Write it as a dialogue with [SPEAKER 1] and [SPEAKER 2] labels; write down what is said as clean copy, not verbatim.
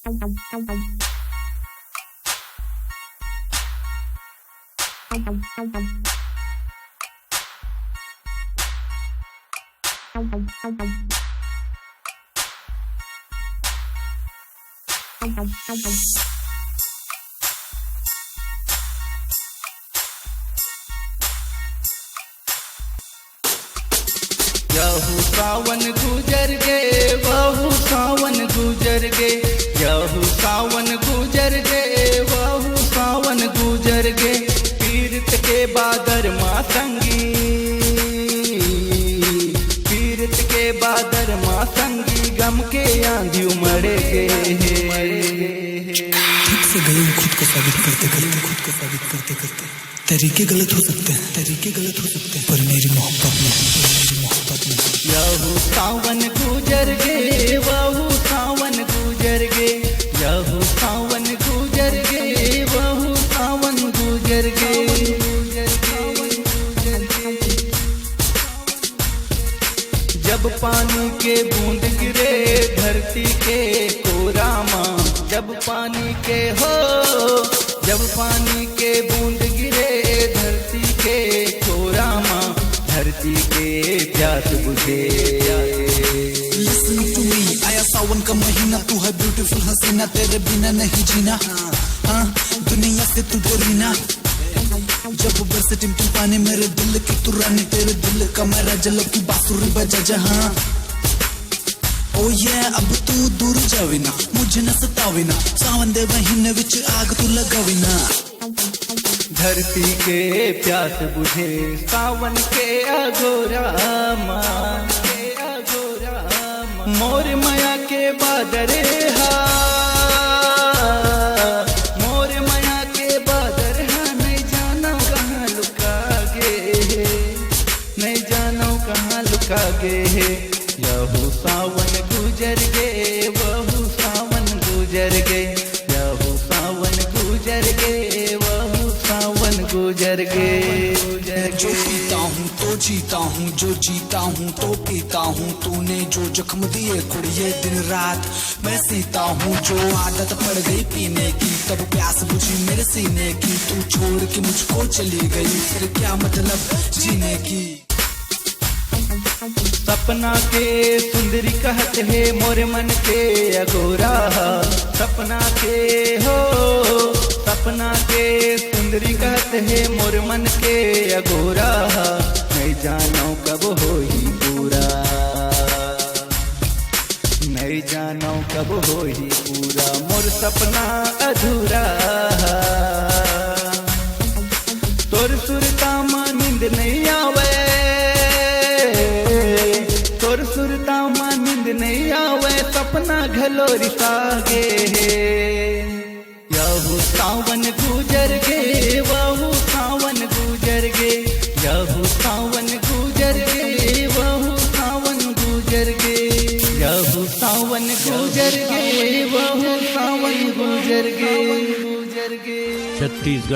[SPEAKER 1] यहू सावन गुजर गे, वहू सावन गुजर गे, यहू सावन गुजर गे, वहू सावन गुजर गे। पीरत के बादर माँ संगी, पीरत के बादर माँ संगी, गम के आंधी उमड़ गे।
[SPEAKER 2] ठीक से गए खुद को साबित करते करते, खुद को साबित करते करते तरीके गलत हो सकते हैं, तरीके गलत हो सकते हैं, पर मेरी मोहब्बत में, मेरी मोहब्बत में।
[SPEAKER 1] यहू सावन गुजर गे, वहू सावन गुजर गे, यहू सावन गुजर गे, वहू सावन गुजर गे। जब पानी के बूंद गिरे धरती के कोरा माँ, जब पानी के हो, जब पानी के बूंद गिरे धरती के कोरा माँ, धरती के प्यास बुझे।
[SPEAKER 2] Listen to me, आया सावन का महीना, तू है ब्यूटीफुल हसीना, तेरे बिना नहीं जीना। हाँ, दुनिया से तू डरी ना, जब बरसे टिमटिम पानी मेरे दिल की तू रानी, तेरे दिल का मैं राजा, लब की बांसुरी बजा जहाँ। ओ ये अब तू दूर जावे ना, मुझे न सतावे ना, सावन दे महीने विच आग तू लगावे ना।
[SPEAKER 1] धरती के प्यास बुझे सावन के अघोरा माँ, मोर माया के बादरे हा, मोर माया के बादर हा, नहीं जानो कहाँ लुका गे, नहीं जानो कहाँ लुका गे। यहू सावन गुजर गे, वहू सावन गुजर गे, यहू सावन गुजर गे, वहू सावन गुजर गे।
[SPEAKER 2] जो पीता हूँ तो जीता हूँ, जो जीता हूँ तो पीता हूँ, तूने जो जख्म दिए कुड़िए दिन रात मैं सीता हूँ। जो आदत पड़ गई पीने की, तब प्यास बुझी मेरे सीने की, तू छोड़ के मुझको चली गई, फिर क्या मतलब जीने की।
[SPEAKER 1] सपना के सुंदरी कहत है मोरे मन के अघोरा, सपना के हो, सपना के सुंदरी कहत है मोर मन के अघोरा, नहीं जानो कब होई पूरा, नहीं जानो कब होई पूरा, मोर सपना अधूरा। तोर सुरता मां नींद नहीं आवे, तोर सुरता मां नींद नहीं आवे, सपना घलोरी सागे। यहू सावन गुजर गे, वहू सावन गुजर गे, यहू सावन गुजर गे, वहू सावन गुजर गे, यहू सावन गुजर गे, वहू सावन गुजर गे, गुजर गे।
[SPEAKER 3] छत्तीसगढ़।